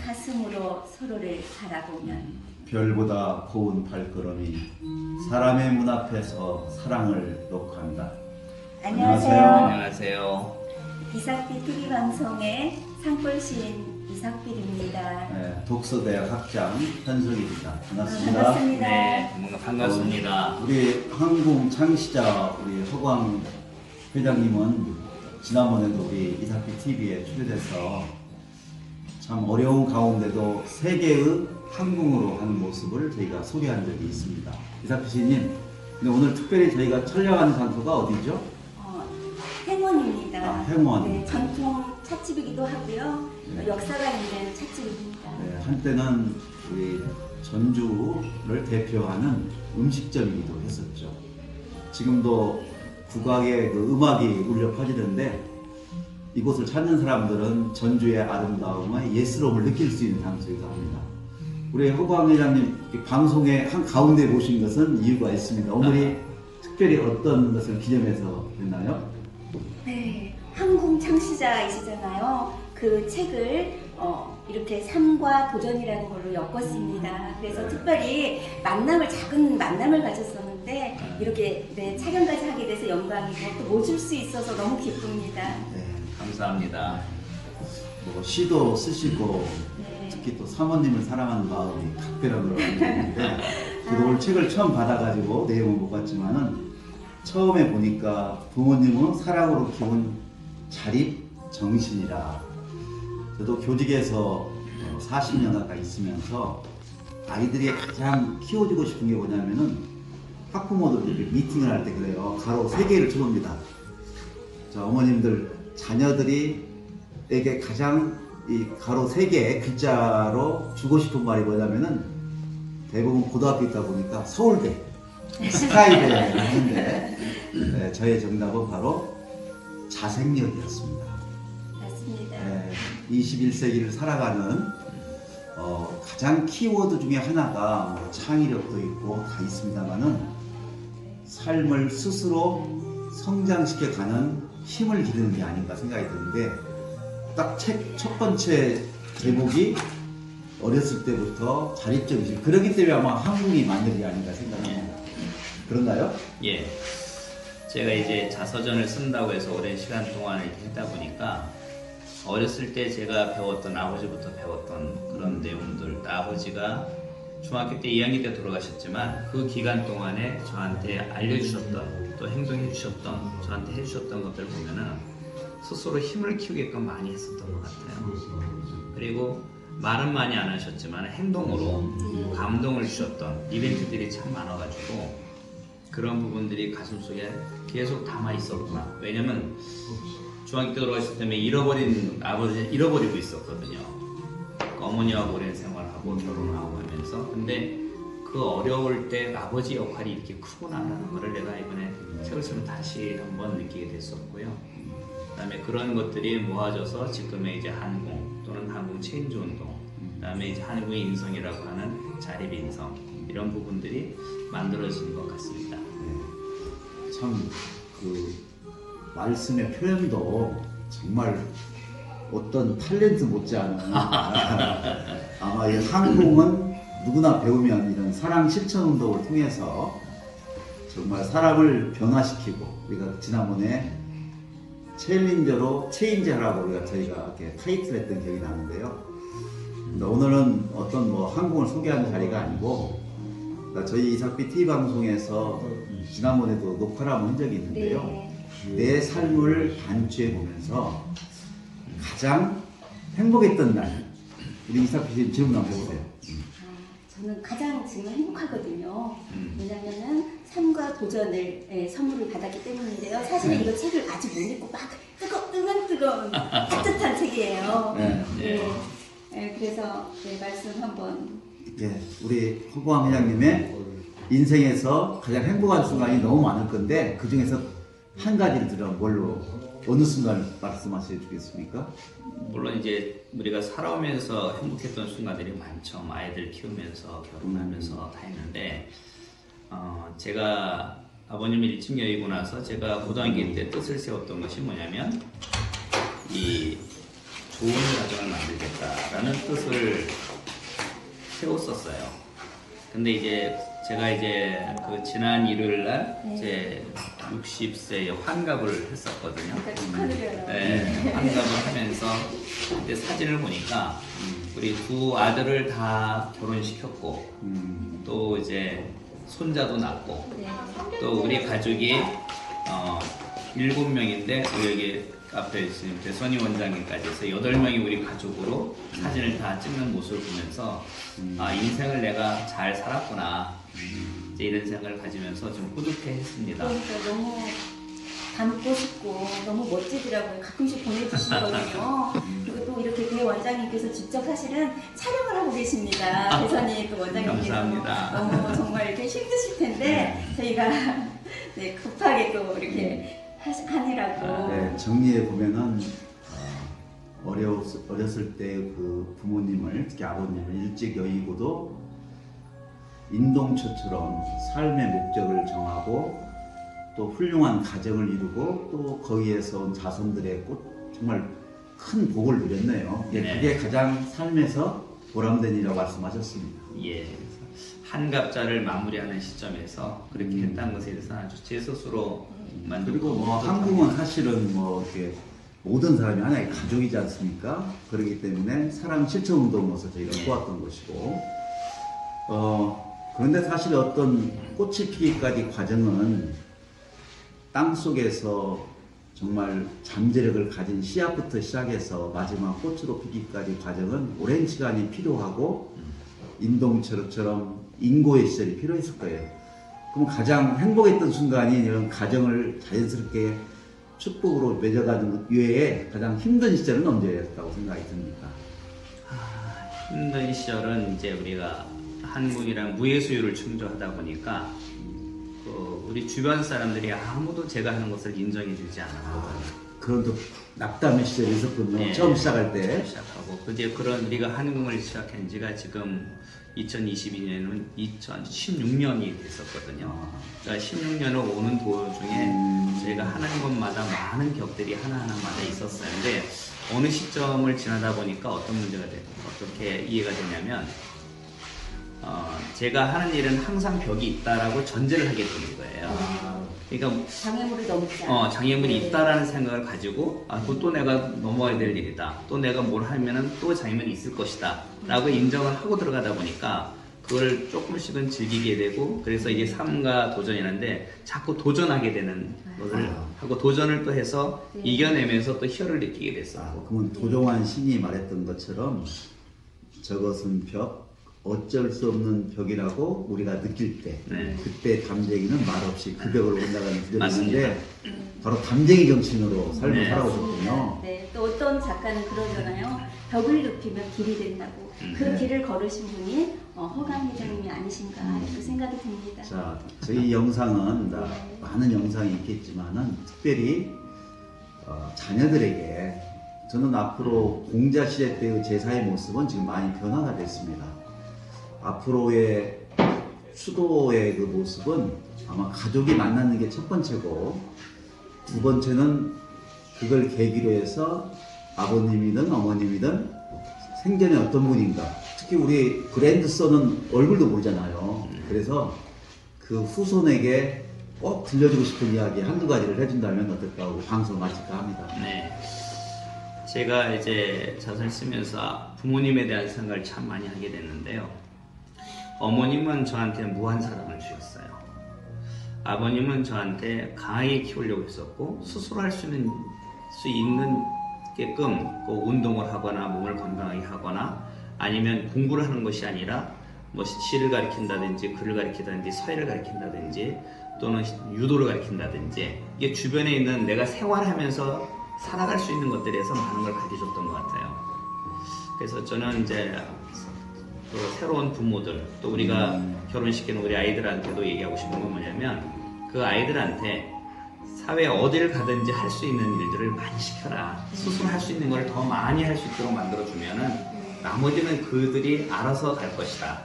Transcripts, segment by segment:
가슴으로 서로를 바라보면 별보다 고운 발걸음이 사람의 문 앞에서 사랑을 녹한다. 안녕하세요. 안녕하세요. 이삭비 TV 방송의 산골시인 이삭빌입니다. 네, 독서대학 학장 현석입니다. 반갑습니다. 반갑습니다. 네, 반갑습니다. 우리 항공 창시자 우리 허광 회장님은 지난번에도 우리 이삭비 TV에 출연해서 참 어려운 가운데도 세계의 항공으로 하는 모습을 저희가 소개한 적이 있습니다. 이삭비 시인님, 근데 오늘 특별히 저희가 촬영하는 장소가 어디죠? 행원입니다. 아, 행원. 네, 전통 찻집이기도 하고요. 네. 역사가 있는 찻집입니다. 네, 한때는 우리 전주를 대표하는 음식점이기도 했었죠. 지금도 국악의 그 음악이 울려 퍼지는데 이곳을 찾는 사람들은 전주의 아름다움의 예스러움을 느낄 수 있는 장소이기도 합니다. 우리 허광 회장님 방송의 한 가운데 모신 것은 이유가 있습니다. 오늘이 특별히 어떤 것을 기념해서 했나요? 네, 항공 창시자이시잖아요. 그 책을 이렇게 삶과 도전이라는 걸로 엮었습니다. 그래서 특별히 작은 만남을 가졌었는데 이렇게 촬영까지 하게 돼서 영광이고 또 모실 수 있어서 너무 기쁩니다. 네, 감사합니다. 뭐 시도 쓰시고 네. 특히 또 사모님을 사랑하는 마음이 각별한 걸 알고 있는데 저도 오늘 책을 처음 받아가지고 내용을 못 봤지만은 처음에 보니까 부모님은 사랑으로 키운 자립 정신이라. 저도 교직에서 40년 가까이 있으면서 아이들이 가장 키워주고 싶은 게 뭐냐면은 학부모들 이렇게 미팅을 할 때 그래요. 가로 3개를 쳐놓습니다. 자, 어머님들 자녀들이에게 가장 이 가로 3개 글자로 주고 싶은 말이 뭐냐면은 대부분 고등학교 있다 보니까 서울대 스카이대를 했는데 네, 저의 정답은 바로 자생력이었습니다. 맞습니다. 21세기를 살아가는 가장 키워드 중에 하나가 뭐 창의력도 있고 다 있습니다만은 삶을 스스로 성장시켜가는 힘을 기르는 게 아닌가 생각이 드는데 딱 책 첫 번째 제목이 어렸을 때부터 자립정신, 그렇기 때문에 아마 한국이 만든 게 아닌가 생각합니다. 그런가요? 예. 제가 이제 자서전을 쓴다고 해서 오랜 시간 동안 이렇게 했다 보니까 어렸을 때 제가 배웠던, 아버지부터 배웠던 그런 내용들, 아버지가 중학교 때 2학년 때 돌아가셨지만 그 기간 동안에 저한테 알려주셨던, 또 행동해 주셨던, 저한테 해주셨던 것들을 보면은 스스로 힘을 키우게끔 많이 했었던 것 같아요. 그리고 말은 많이 안 하셨지만 행동으로 감동을 주셨던 이벤트들이 참 많아가지고 그런 부분들이 가슴속에 계속 담아 있었구나. 왜냐면 중학교 때 돌아가셨을 때문에 잃어버린 아버지를 잃어버리고 있었거든요. 어머니와 오랜 생활하고 결혼하고 하면서. 근데 그 어려울 때 아버지 역할이 이렇게 크구나라는 거를 내가 이번에 책을 쓰면 다시 한번 느끼게 됐었고요. 그다음에 그런 것들이 모아져서 지금의 이제 항공 또는 항공 체인지 운동, 그다음에 이제 한국의 인성이라고 하는 자립 인성, 이런 부분들이 만들어진 것 같습니다. 참 그 말씀의 표현도 정말 어떤 탤런트 못지않은 아마 이 항공은 누구나 배우면 이런 사랑 실천 운동을 통해서 정말 사람을 변화시키고, 우리가 지난번에 챌린저로 체인지하라고 저희가 이렇게 타이틀했던 기억이 나는데요. 오늘은 어떤 뭐 항공을 소개하는 자리가 아니고, 저희 이삭비 TV 방송에서 지난번에도 녹화를 한번 한 적이 있는데요. 내 삶을 반추해 보면서 가장 행복했던 날, 우리 이삭비 씨 질문 한번 해보세요. 저는 가장 지금 행복하거든요. 왜냐면은 삶과 도전을 선물을 받았기 때문인데요. 사실은 이거 책을 아직 못 읽고 막 뜨거운 따뜻한 책이에요. 그래서 말씀 한번. 예, 우리 허광 회장님의 인생에서 가장 행복한 순간이 너무 많을 건데 그 중에서 한 가지를 들어 어느 순간을 말씀하셔 주겠습니까? 물론 이제 우리가 살아오면서 행복했던 순간들이 많죠. 아이들 키우면서 결혼하면서 다 했는데 제가 아버님이 일찍 여의고 나서 제가 고등학교 때 뜻을 세웠던 것이 뭐냐면 이 좋은 가정을 만들겠다라는 뜻을 세웠었어요. 근데 이제 제가 이제 그 지난 일요일 날 네. 이제 60세에 환갑을 했었거든요. 그러니까 축하드려요. 네, 환갑을 하면서 그때 사진을 보니까 우리 두 아들을 다 결혼시켰고 또 이제 손자도 낳고 네. 또 우리 가족이 7명인데 여기 앞에 지금 대선이 원장님까지 해서 8명이 우리 가족으로 사진을 다 찍는 모습을 보면서 아, 인생을 내가 잘 살았구나 이제 이런 생각을 가지면서 좀 뿌듯해 했습니다. 그러니까 너무 닮고 싶고 너무 멋지더라고요. 가끔씩 보내주시거든요. 그리고 또 이렇게 대 원장님께서 직접 사실은 촬영을 하고 계십니다. 대선이 또 원장님께서 감사합니다. 너무 정말 이렇게 힘드실 텐데 저희가 네, 급하게 또 이렇게 하느라고 네, 정리해 보면은 어렸을 때 그 부모님을 특히 아버님을 일찍 여의고도 인동처처럼 삶의 목적을 정하고 또 훌륭한 가정을 이루고 또 거기에서 온 자손들의 정말 큰 복을 누렸네요. 예, 네. 그게 가장 삶에서 보람된 일이라고 말씀하셨습니다. 예, 한갑자를 마무리하는 시점에서 그렇게 했다는 것에 대해서 아주 제 스스로 만들고 그리고 뭐 한국은 사실은 뭐 이렇게 모든 사람이 하나의 가족이지 않습니까? 그렇기 때문에 사람 실천 운동으로서 저희가 예. 도왔던 것이고 그런데 사실 어떤 꽃이 피기까지 과정은 땅 속에서 정말 잠재력을 가진 씨앗부터 시작해서 마지막 꽃으로 피기까지 과정은 오랜 시간이 필요하고 인동처럼 인고의 시절이 필요했을 거예요. 그럼 가장 행복했던 순간이 이런 가정을 자연스럽게 축복으로 맺어가는 외에 가장 힘든 시절은 언제였다고 생각이 듭니까? 힘든 시절은 이제 우리가 한국이랑 무예수유를 충족하다 보니까 우리 주변 사람들이 아무도 제가 하는 것을 인정해주지 않았거든요. 그런 또 낙담의 시절이 있었군요. 네. 처음 시작할 때. 시작하고 이제 그런 우리가 한국을 시작한 지가 지금 2022년은 2016년이 됐었거든요. 그러니까 16년을 오는 도중에 저희가 하는 것마다 많은 격들이 하나하나마다 있었어요. 근데 어느 시점을 지나다 보니까 어떤 문제가 되고 어떻게 이해가 되냐면 제가 하는 일은 항상 벽이 있다라고 전제를 하게 되는 거예요. 그러니까 장애물을 넘지 않아요. 장애물이 네. 있다라는 생각을 가지고 그거 또 내가 넘어야 될 일이다. 또 내가 뭘 하면은 또 장애물이 있을 것이다. 라고 인정을 하고 들어가다 보니까 그걸 조금씩은 즐기게 되고 그래서 이제 삶과 도전이라는데 자꾸 도전하게 되는 것을 하고 도전을 또 해서 네. 이겨내면서 또 희열을 느끼게 됐어요. 그러면 도종환 신이 말했던 것처럼 저것은 벽, 어쩔 수 없는 벽이라고 우리가 느낄 때 네. 그때 담쟁이는 말없이 그 벽을 올라가는 구절이 맞습니다. 있는데 바로 담쟁이 정신으로 삶을 네. 살아오셨군요. 네, 또 어떤 작가는 그러잖아요. 벽을 눕히면 길이 된다고. 그 길을 걸으신 분이 허강 회장님이 아니신가 이렇게 생각이 듭니다. 자, 저희 영상은 다 많은 영상이 있겠지만은 특별히 자녀들에게 저는 앞으로 공자 시대 때의 제사의 모습은 지금 많이 변화가 됐습니다. 앞으로의 수도의 그 모습은 아마 가족이 만나는 게 첫 번째고 두 번째는 그걸 계기로 해서 아버님이든 어머님이든 생전에 어떤 분인가 특히 우리 그랜드son은 얼굴도 모르잖아요. 그래서 그 후손에게 꼭 들려주고 싶은 이야기 한두 가지를 해준다면 어떨까 하고 방송을 마칠까 합니다. 네. 제가 이제 자서를 쓰면서 부모님에 대한 생각을 참 많이 하게 됐는데요. 어머님은 저한테 무한 사랑을 주셨어요. 아버님은 저한테 강하게 키우려고 했었고 스스로 할 수 있게끔 운동을 하거나 몸을 건강하게 하거나 아니면 공부를 하는 것이 아니라 뭐 시를 가르친다든지 글을 가르친다든지 서예를 가르친다든지 또는 유도를 가르친다든지 이게 주변에 있는 내가 생활하면서 살아갈 수 있는 것들에서 많은 걸 가르쳐줬던 것 같아요. 그래서 저는 이제 또 새로운 부모들 또 우리가 결혼시키는 우리 아이들한테도 얘기하고 싶은 건 뭐냐면 그 아이들한테 사회 어디를 가든지 할 수 있는 일들을 많이 시켜라. 스스로 할 수 있는 걸 더 많이 할 수 있도록 만들어주면은 나머지는 그들이 알아서 갈 것이다.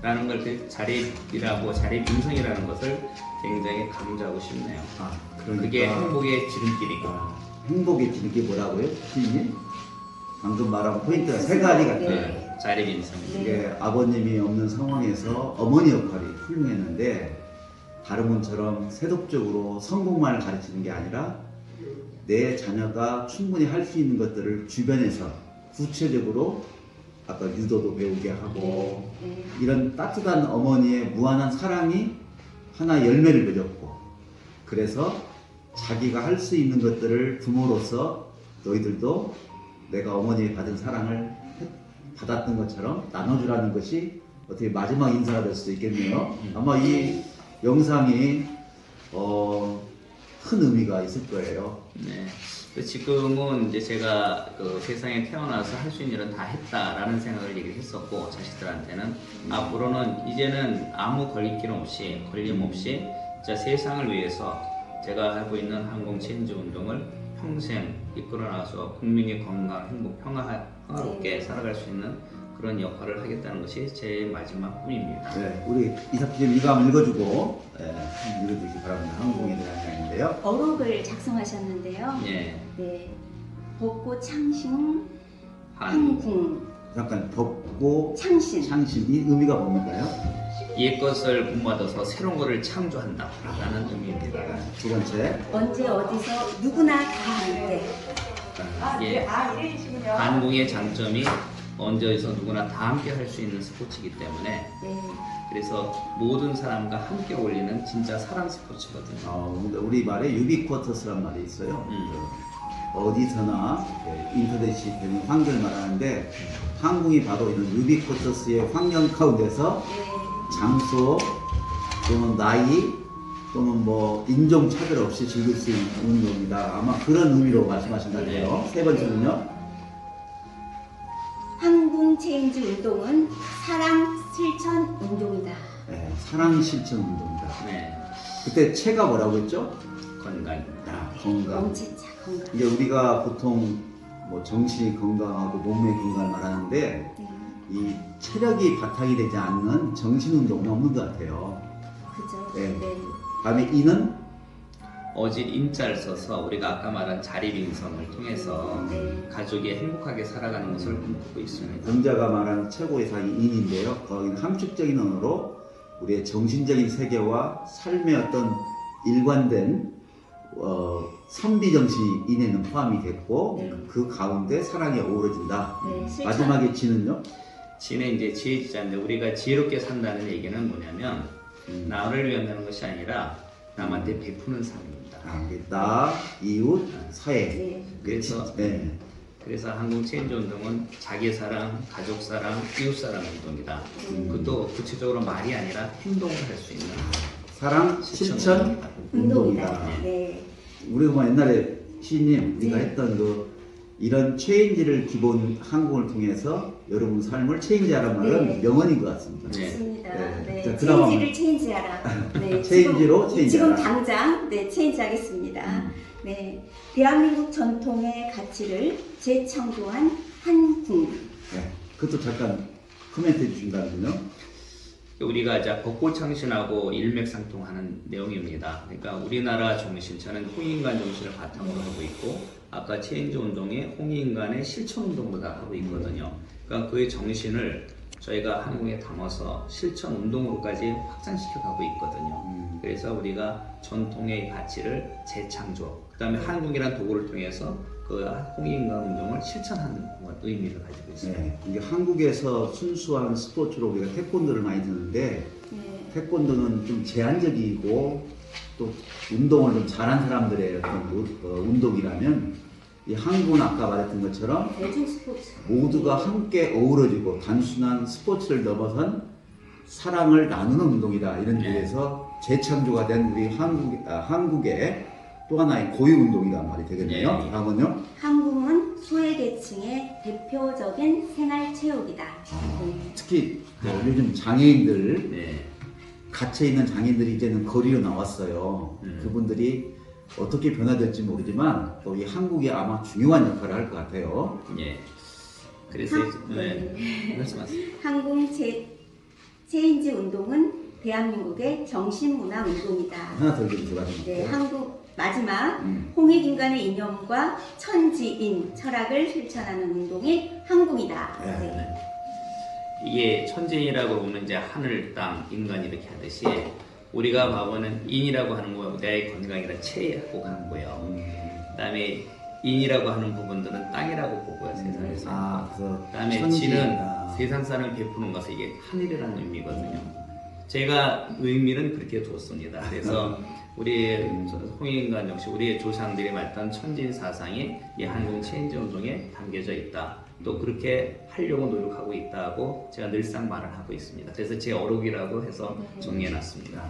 라는 걸 자립이라고 자립인성이라는 것을 굉장히 강조하고 싶네요. 그러니까 그게 행복의 지름길이고. 행복의 지름길 뭐라고요? 시인님? 방금 말한 포인트가 세 가지 같아요. 네. 자립인성. 이게 아버님이 없는 상황에서 어머니 역할이 훌륭했는데 다른 분처럼 세속적으로 성공만을 가르치는 게 아니라 내 자녀가 충분히 할 수 있는 것들을 주변에서 구체적으로 아까 유도도 배우게 하고 네. 이런 따뜻한 어머니의 무한한 사랑이 하나 열매를 맺었고 그래서 자기가 할 수 있는 것들을 부모로서 너희들도 내가 어머니의 받은 사랑을 받았던 것처럼 나눠주라는 것이 어떻게 마지막 인사가 될 수도 있겠네요. 아마 이 영상이 큰 의미가 있을 거예요. 네. 지금은 이제 제가 그 세상에 태어나서 할 수 있는 일은 다 했다라는 생각을 얘기를 했었고 자식들한테는 앞으로는 이제는 아무 걸림 없이 진짜 세상을 위해서 제가 하고 있는 항공 체인지 운동을 평생 이끌어 나가서 국민의 건강, 행복, 평화롭게 살아갈 수 있는 그런 역할을 하겠다는 것이 제 마지막 꿈입니다. 네, 우리 이사님 이거 한번 읽어주고 읽어주시기 바랍니다. 항공에 대한 이야기인데요. 어록을 작성하셨는데요. 예. 네. 벚꽃 창신 한 항궁 잠깐 덥고 창신. 이 의미가 뭡니까요? 옛것을 본받아서 새로운 것을 창조한다라는 의미입니다. 두 번째 언제 어디서 누구나 다 함께. 예. 한국의 장점이 언제 어디서 누구나 다 함께 할 수 있는 스포츠이기 때문에 네. 그래서 모든 사람과 함께 어울리는 진짜 사랑 스포츠거든요. 근데 우리 말에 유비쿼터스란 말이 있어요. 어디서나 인터넷이 되는 환경을 말하는데 항공이 바로 이런 유비쿼터스의 환경 가운데서 네. 장소 또는 나이 또는 뭐 인종 차별 없이 즐길 수 있는 운동이다. 아마 그런 의미로 말씀하신다고요. 세 번째는요. 항공 체인지 운동은 사랑 실천 운동이다. 네, 사랑 실천 운동이다. 네. 그때 체가 뭐라고 했죠? 건강입니다. 건강. 엄지차 건강. 이제 우리가 보통 뭐 정신이 건강하고 몸의 건강을 말하는데 네. 이 체력이 바탕이 되지 않는 정신 운동은 없는 것 같아요. 그죠? 네. 네. 다음에 이는 어질 인자를 써서 우리가 아까 말한 자립인성을 통해서 네. 가족이 행복하게 살아가는 것을 꿈꾸고 있습니다. 공자가 말한 최고의 상이 인인데요. 거기는 함축적인 언어로 우리의 정신적인 세계와 삶의 어떤 일관된 선비 정신이 인에는 포함이 됐고 네. 그 가운데 사랑이 어우러진다. 네. 실천. 마지막에 지는요. 지는 이제 지혜지자인데 우리가 지혜롭게 산다는 얘기는 뭐냐면 나를 위한 다는 것이 아니라 남한테 베푸는 삶입니다. 나, 이웃, 사회. 네. 그래서 네. 그래서 한국 체인지 운동은 자기 사랑, 가족 사랑, 이웃 사랑 운동이다. 그것도 구체적으로 말이 아니라 행동을 할 수 있는 사랑, 실천, 운동이다. 네. 우리가 뭐 옛날에 시인님 우리가 네. 했던 이런 체인지를 기본 항공을 통해서 여러분 삶을 체인지하라는 말은 네. 명언인 것 같습니다. 네. 맞습니다. 네. 네. 자, 그다음 체인지를 체인지하라. 네. 체인지로 체인지하라. 지금 당장 네 체인지하겠습니다. 네. 대한민국 전통의 가치를 재창조한 한궁. 네. 그것도 잠깐 코멘트 해주신다면요. 우리가 이제 벚꽃 창신하고 일맥상통하는 내용입니다. 그러니까 우리나라 정신, 저는 홍익인간 정신을 바탕으로 하고 있고 아까 체인지 운동이 홍익인간의 실천 운동보다 하고 있거든요. 그러니까 그의 정신을 저희가 한국에 담아서 실천 운동으로까지 확장시켜 가고 있거든요. 그래서 우리가 전통의 가치를 재창조, 그 다음에 한국이라는 도구를 통해서 그 홍익인간 운동을 실천하는 의미를 가지고 있습니다. 네. 이게 한국에서 순수한 스포츠로 우리가 태권도를 많이 듣는데 네. 태권도는 좀 제한적이고 또 운동을 좀 잘한 사람들의 어떤 운동이라면 이 한국은 아까 말했던 것처럼 대중 스포츠. 모두가 함께 어우러지고 단순한 스포츠를 넘어선 사랑을 나누는 운동이다. 이런 데에서 재창조가 된 우리 한국의 또 하나의 고유 운동이란 말이 되겠네요. 네. 다음은요. 한궁은 소외계층의 대표적인 생활체육이다. 특히 요즘 장애인들 네. 갇혀있는 장애인들이 이제는 거리로 나왔어요. 그분들이 어떻게 변화될지 모르지만 또 이 한국이 아마 중요한 역할을 할 것 같아요. 예. 그래서 말씀하세요. 한궁 체인지 운동은 대한민국의 정신문화 운동이다. 하나 더 얘기해 주세요. 네, 한국 마지막 홍익인간의 이념과 천지인 철학을 실천하는 운동이 항공이다. 네. 네. 이게 천지인이라고 보면 이제 하늘, 땅, 인간 이렇게 하듯이 우리가 봐보는 인이라고 하는 거 내 건강이란 체하고 가는 거예요. 그다음에 인이라고 하는 부분들은 땅이라고 보고요, 세상에서. 그다음에 지는 세상 사람을 베푸는 것은 이게 하늘이라는 의미거든요. 제가 의미는 그렇게 두었습니다. 그래서 우리 홍익인간 역시 우리의 조상들이 말했던 천지인 사상이 이 한국 체인지 운동에 담겨져 있다. 또 그렇게 하려고 노력하고 있다고 제가 늘상 말을 하고 있습니다. 그래서 제 어록이라고 해서 정리해놨습니다.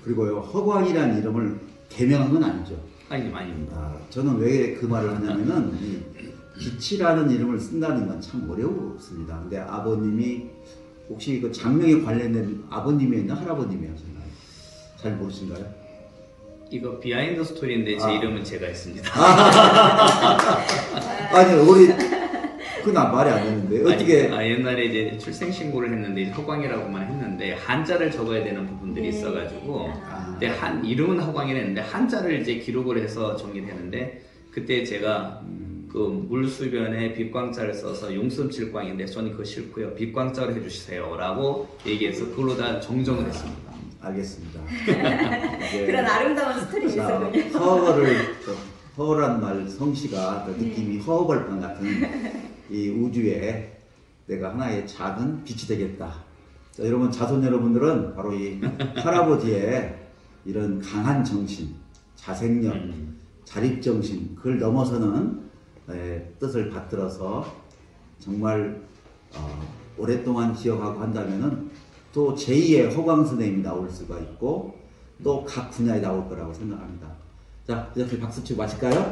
그리고요, 허광이라는 이름을 개명한 건 아니죠. 아닙니다. 저는 왜 그 말을 하냐면은 이 빛이라는 이름을 쓴다는 건 참 어려웠습니다. 근데 아버님이 혹시 그 장명에 관련된 아버님이었나 할아버님이었나요? 잘 모르신가요? 이거 비하인드 스토리인데 제 이름은 제가 했습니다. 아니 우리 그나 말이 안 되는데 어떻게? 옛날에 이제 출생 신고를 했는데 허광이라고만 했는데 한자를 적어야 되는 부분들이 있어가지고 근데 이름은 허광이라 했는데 한자를 이제 기록을 해서 정리했는데 그때 제가 그 물수변에 빛광자를 써서 용숨칠광인데 저는 그거 싫고요, 빛광자로 해주세요라고 얘기해서 그걸로 다 정정을 했습니다. 알겠습니다. 그런 아름다운 스토리 있었군요. 허란 말 성씨가 느낌이 허벌판 같은 이 우주에 내가 하나의 작은 빛이 되겠다. 자, 여러분 자손 여러분들은 바로 이 할아버지의 이런 강한 정신, 자생력, 자립정신 그걸 넘어서는 뜻을 받들어서 정말 오랫동안 기억하고 한다면은 또 제2의 허광 선생님이 나올 수가 있고 또 각 분야에 나올 거라고 생각합니다. 자, 이렇게 박수 치고 마실까요?